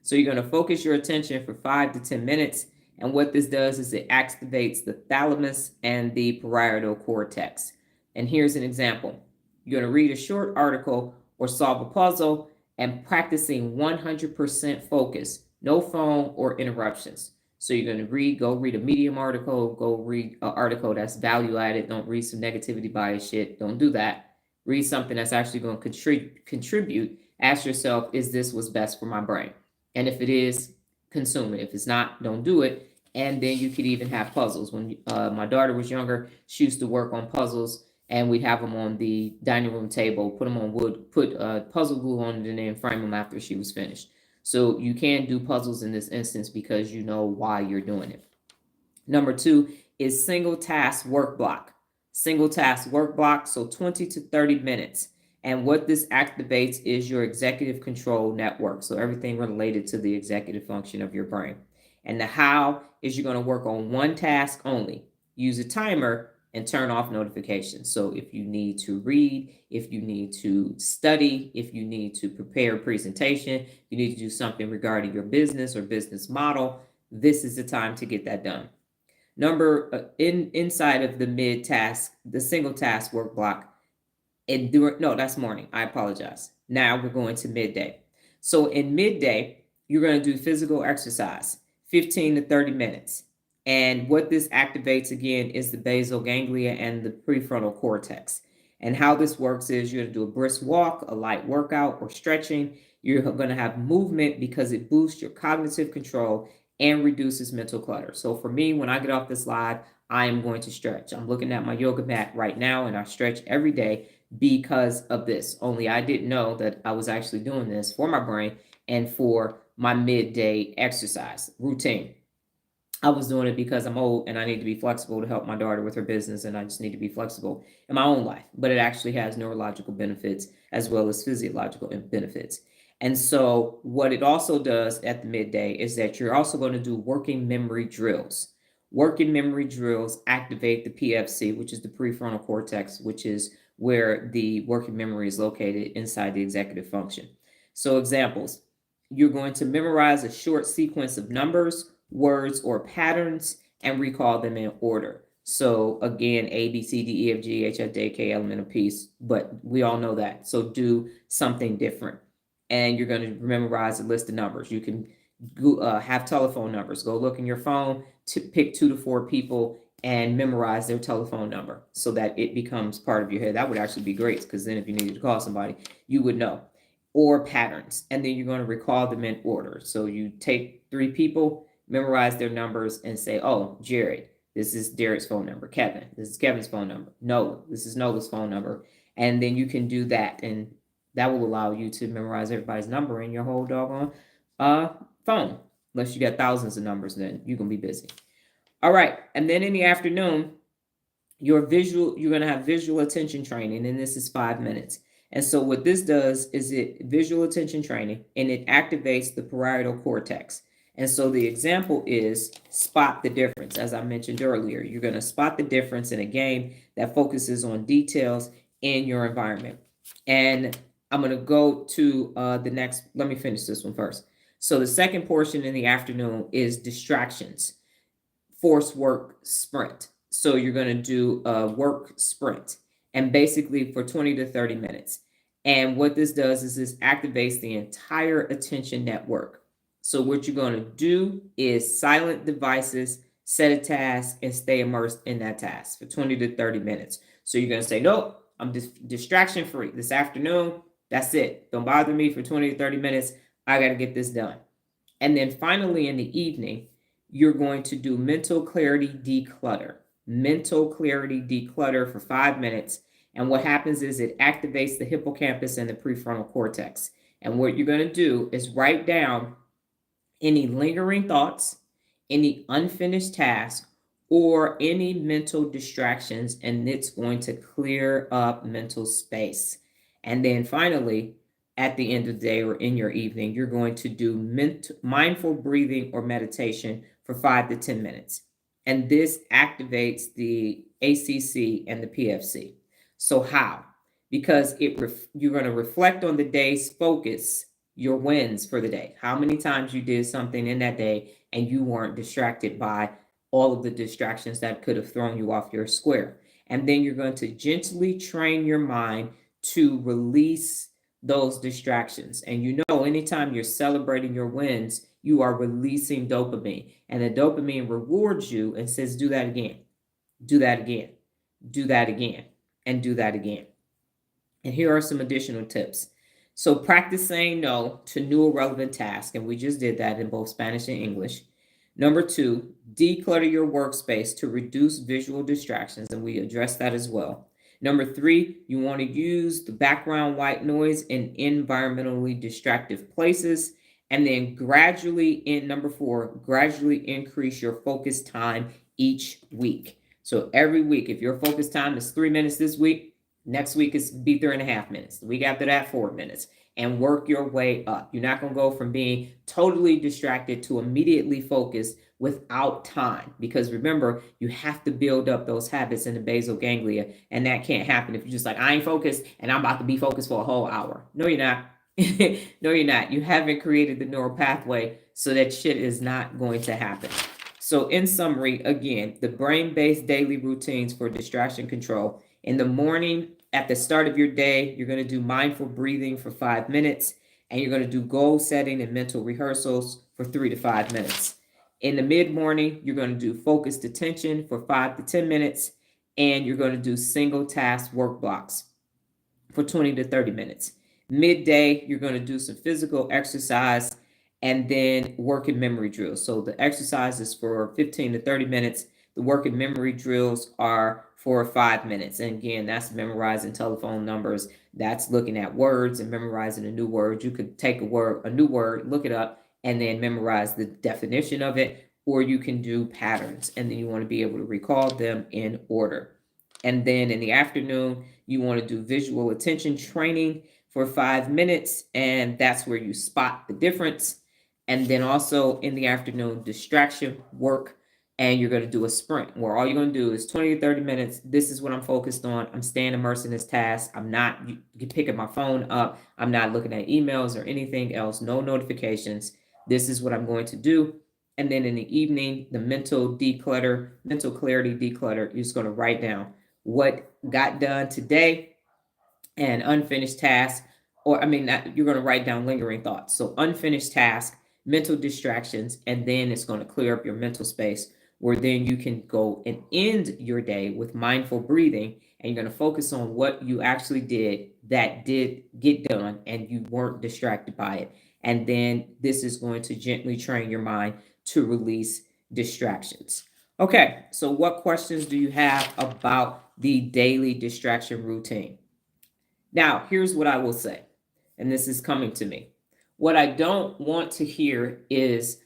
So you're going to focus your attention for 5 to 10 minutes. And what this does is it activates the thalamus and the parietal cortex. And here's an example. You're going to read a short article or solve a puzzle, and practicing 100% focus, no phone or interruptions. So you're going to go read a Medium article, go read an article that's value added. Don't read some negativity bias shit. Don't do that. Read something that's actually going to contribute. Ask yourself, is this what's best for my brain? And if it is, consume it. If it's not, don't do it. And then you could even have puzzles. When my daughter was younger, she used to work on puzzles, and we'd have them on the dining room table, put them on wood, put puzzle glue on it, and then frame them after she was finished. So you can do puzzles in this instance because you know why you're doing it. Number 2 is single task work block. Single task work block, so 20 to 30 minutes. And what this activates is your executive control network. So everything related to the executive function of your brain. And the how is you're going to work on one task only. Use a timer and turn off notifications. So if you need to read, if you need to study, if you need to prepare a presentation, you need to do something regarding your business or business model, this is the time to get that done. Inside of the mid task, the single task work block, that's morning. I apologize. Now we're going to midday. So in midday, you're going to do physical exercise, 15 to 30 minutes. And what this activates again is the basal ganglia and the prefrontal cortex. And how this works is you're going to do a brisk walk, a light workout, or stretching. You're going to have movement because it boosts your cognitive control and reduces mental clutter. So for me, when I get off this live, I am going to stretch. I'm looking at my yoga mat right now, and I stretch every day because of this. Only I didn't know that I was actually doing this for my brain and for my midday exercise routine. I was doing it because I'm old and I need to be flexible to help my daughter with her business, and I just need to be flexible in my own life. But it actually has neurological benefits as well as physiological benefits. And so what it also does at the midday is that you're also going to do working memory drills. Working memory drills activate the PFC, which is the prefrontal cortex, which is where the working memory is located inside the executive function. So examples, you're going to memorize a short sequence of numbers, words, or patterns and recall them in order. So again, A, B, C, D, E, F, G, H, I, J, K, L, M, N, O, P, but we all know that. So do something different. And you're going to memorize a list of numbers. You can have telephone numbers. Go look in your phone to pick 2 to 4 people and memorize their telephone number so that it becomes part of your head. That would actually be great, because then if you needed to call somebody, you would know. Or patterns. And then you're going to recall them in order. So you take 3 people, memorize their numbers, and say, oh, Jared, this is Derek's phone number. Kevin, this is Kevin's phone number. Noah, this is Noah's phone number. And then you can do that. And that will allow you to memorize everybody's number in your whole doggone phone. Unless you got thousands of numbers, then you're going to be busy. All right. And then in the afternoon, you're going to have visual attention training. And this is 5 minutes. And so what this does is it visual attention training, and it activates the parietal cortex. And so the example is spot the difference. As I mentioned earlier, you're going to spot the difference in a game that focuses on details in your environment. And I'm going to go to the next. Let me finish this one first. So the second portion in the afternoon is distractions, force work sprint. So you're going to do a work sprint, and basically for 20 to 30 minutes. And what this does is this activates the entire attention network. So what you're going to do is silent devices, set a task, and stay immersed in that task for 20 to 30 minutes. So you're going to say, nope, I'm distraction free this afternoon. That's it. Don't bother me for 20 to 30 minutes. I got to get this done. And then finally in the evening, you're going to do mental clarity declutter. Mental clarity declutter for 5 minutes. And what happens is it activates the hippocampus and the prefrontal cortex. And what you're going to do is write down any lingering thoughts, any unfinished tasks, or any mental distractions, and it's going to clear up mental space. And then finally, at the end of the day or in your evening, you're going to do mindful breathing or meditation for 5 to 10 minutes. And this activates the ACC and the PFC. So how? Because you're going to reflect on the day's focus, your wins for the day. How many times you did something in that day and you weren't distracted by all of the distractions that could have thrown you off your square. And then you're going to gently train your mind to release those distractions. And you know, anytime you're celebrating your wins, you are releasing dopamine. And the dopamine rewards you and says, do that again, do that again, do that again, and do that again. And here are some additional tips. So practice saying no to new or relevant tasks. And we just did that in both Spanish and English. Number 2, declutter your workspace to reduce visual distractions. And we addressed that as well. Number 3, you want to use the background white noise in environmentally distractive places. And then number 4, gradually increase your focus time each week. So every week, if your focus time is 3 minutes this week, next week is be 3.5 minutes. The week after that, 4 minutes. And work your way up. You're not going to go from being totally distracted to immediately focused without time. Because remember, you have to build up those habits in the basal ganglia. And that can't happen if you're just like, I ain't focused and I'm about to be focused for a whole hour. No, you're not. No, you're not. You haven't created the neural pathway, so that shit is not going to happen. So in summary, again, the brain-based daily routines for distraction control. In the morning, at the start of your day, you're going to do mindful breathing for 5 minutes, and you're going to do goal setting and mental rehearsals for 3 to 5 minutes. In the mid-morning, you're going to do focused attention for 5 to 10 minutes, and you're going to do single task work blocks for 20 to 30 minutes. Midday, you're going to do some physical exercise and then work and memory drills. So the exercise is for 15 to 30 minutes. The work and memory drills are for 5 minutes. And again, that's memorizing telephone numbers. That's looking at words and memorizing a new word. You could take a new word, look it up, and then memorize the definition of it. Or you can do patterns, and then you want to be able to recall them in order. And then in the afternoon, you want to do visual attention training for 5 minutes, and that's where you spot the difference. And then also in the afternoon, distraction work, and you're going to do a sprint where all you're going to do is 20 to 30 minutes. This is what I'm focused on. I'm staying immersed in this task. I'm not picking my phone up. I'm not looking at emails or anything else. No notifications. This is what I'm going to do. And then in the evening, the mental clarity declutter, you're just going to write down what got done today and unfinished tasks, you're going to write down lingering thoughts. So unfinished tasks, mental distractions, and then it's going to clear up your mental space where then you can go and end your day with mindful breathing, and you're going to focus on what you actually did that did get done and you weren't distracted by it. And then this is going to gently train your mind to release distractions. Okay, so what questions do you have about the daily distraction routine? Now, here's what I will say, and this is coming to me. What I don't want to hear is,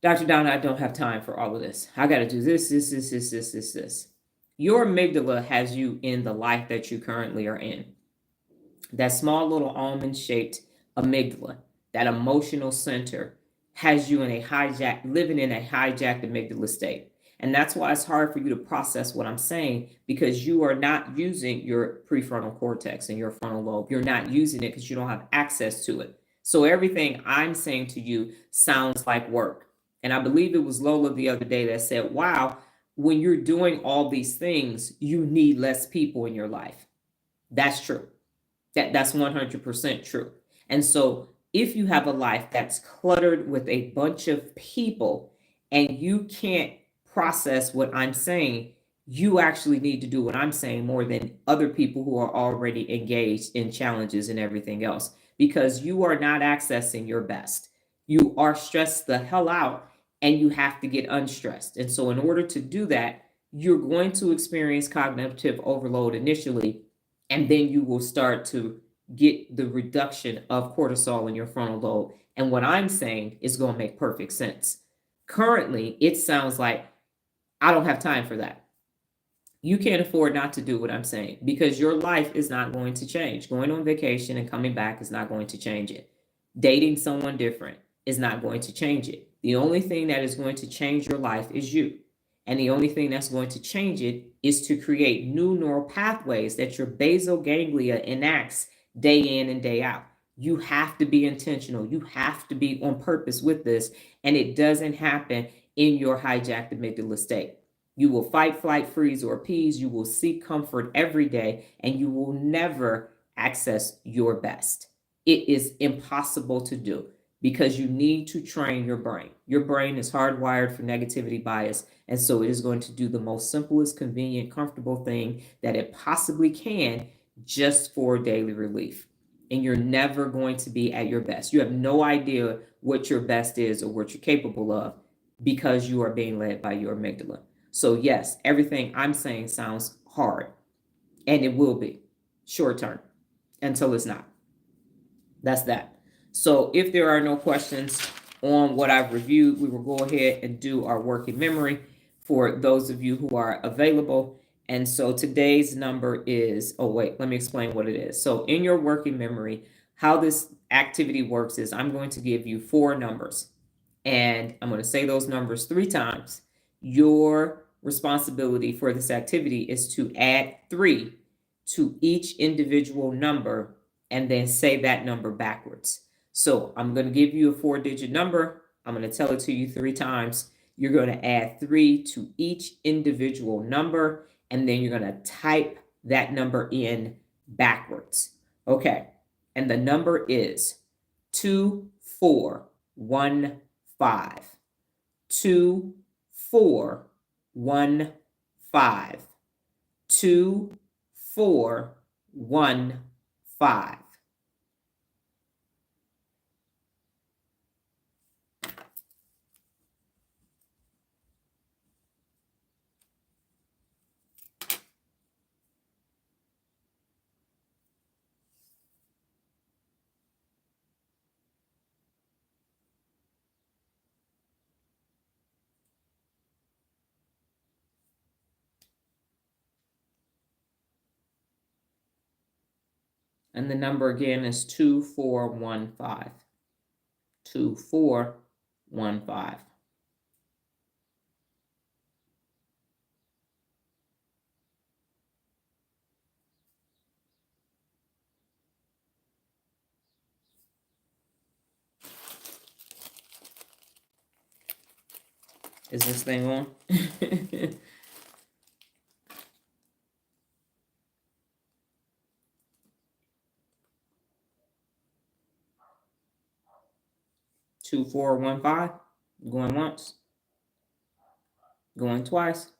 Dr. Donna, I don't have time for all of this. I got to do this. Your amygdala has you in the life that you currently are in. That small little almond-shaped amygdala, that emotional center, has you living in a hijacked amygdala state. And that's why it's hard for you to process what I'm saying, because you are not using your prefrontal cortex and your frontal lobe. You're not using it because you don't have access to it. So everything I'm saying to you sounds like work. And I believe it was Lola the other day that said, wow, when you're doing all these things, you need less people in your life. That's true. That's 100% true. And so if you have a life that's cluttered with a bunch of people and you can't process what I'm saying, you actually need to do what I'm saying more than other people who are already engaged in challenges and everything else, because you are not accessing your best. You are stressed the hell out and you have to get unstressed. And so in order to do that, you're going to experience cognitive overload initially, and then you will start to get the reduction of cortisol in your frontal lobe. And what I'm saying is going to make perfect sense. Currently, it sounds like I don't have time for that. You can't afford not to do what I'm saying, because your life is not going to change. Going on vacation and coming back is not going to change it. Dating someone different is not going to change it. The only thing that is going to change your life is you. And the only thing that's going to change it is to create new neural pathways that your basal ganglia enacts day in and day out. You have to be intentional. You have to be on purpose with this. And it doesn't happen in your hijacked amygdala state. You will fight, flight, freeze, or appease. You will seek comfort every day, and you will never access your best. It is impossible to do because you need to train your brain. Your brain is hardwired for negativity bias, and so it is going to do the most simplest, convenient, comfortable thing that it possibly can just for daily relief. And you're never going to be at your best. You have no idea what your best is or what you're capable of because you are being led by your amygdala. So, yes, everything I'm saying sounds hard, and it will be short term until it's not. That's that. So, if there are no questions on what I've reviewed, we will go ahead and do our working memory for those of you who are available. And so today's number is, oh, wait, let me explain what it is. So, in your working memory, how this activity works is I'm going to give you 4 numbers, and I'm going to say those numbers 3 times. Your responsibility for this activity is to add 3 to each individual number and then say that number backwards. So I'm going to give you a 4-digit number. I'm going to tell it to you 3 times. You're going to add 3 to each individual number, and then you're going to type that number in backwards. Okay. And the number is 2415. 2415. 2415. And the number again is 2415. 2415. Is this thing on? 2415. Going once. Going twice.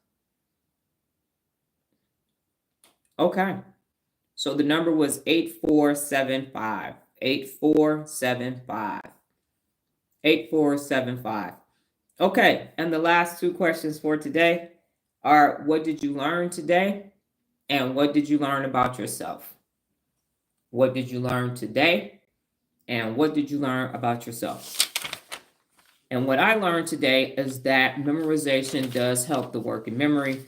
Okay. So the number was 8475. 8475. 8475. Okay. And the last 2 questions for today are, what did you learn today? And what did you learn about yourself? What did you learn today? And what did you learn about yourself? And what I learned today is that memorization does help the working memory.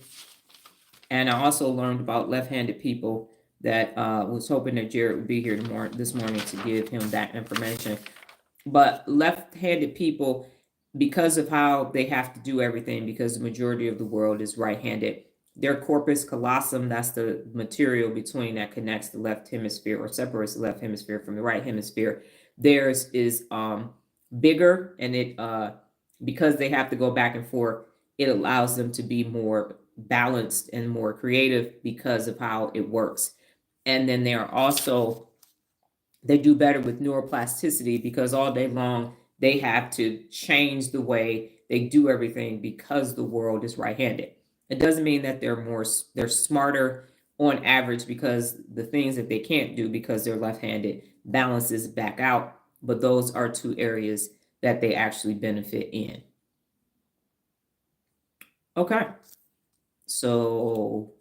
And I also learned about left-handed people that was hoping that Jared would be here this morning to give him that information. But left-handed people, because of how they have to do everything, because the majority of the world is right-handed, their corpus callosum, that's the material between that connects the left hemisphere or separates the left hemisphere from the right hemisphere, theirs is bigger, and it because they have to go back and forth, it allows them to be more balanced and more creative because of how it works. And then they do better with neuroplasticity because all day long they have to change the way they do everything because the world is right-handed. It doesn't mean that they're smarter on average because the things that they can't do because they're left-handed balances back out, but those are 2 areas that they actually benefit in. Okay. So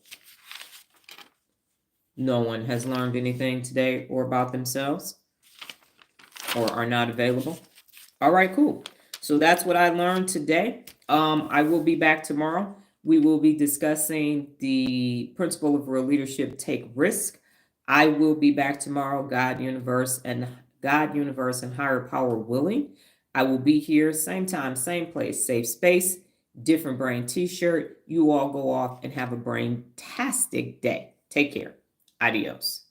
no one has learned anything today or about themselves or are not available. All right, cool. So that's what I learned today. I will be back tomorrow. We will be discussing the principle of real leadership, take risk. I will be back tomorrow, God, universe, and higher power willing. I will be here, same time, same place, safe space, different brain t-shirt. You all go off and have a brain-tastic day. Take care. Adios.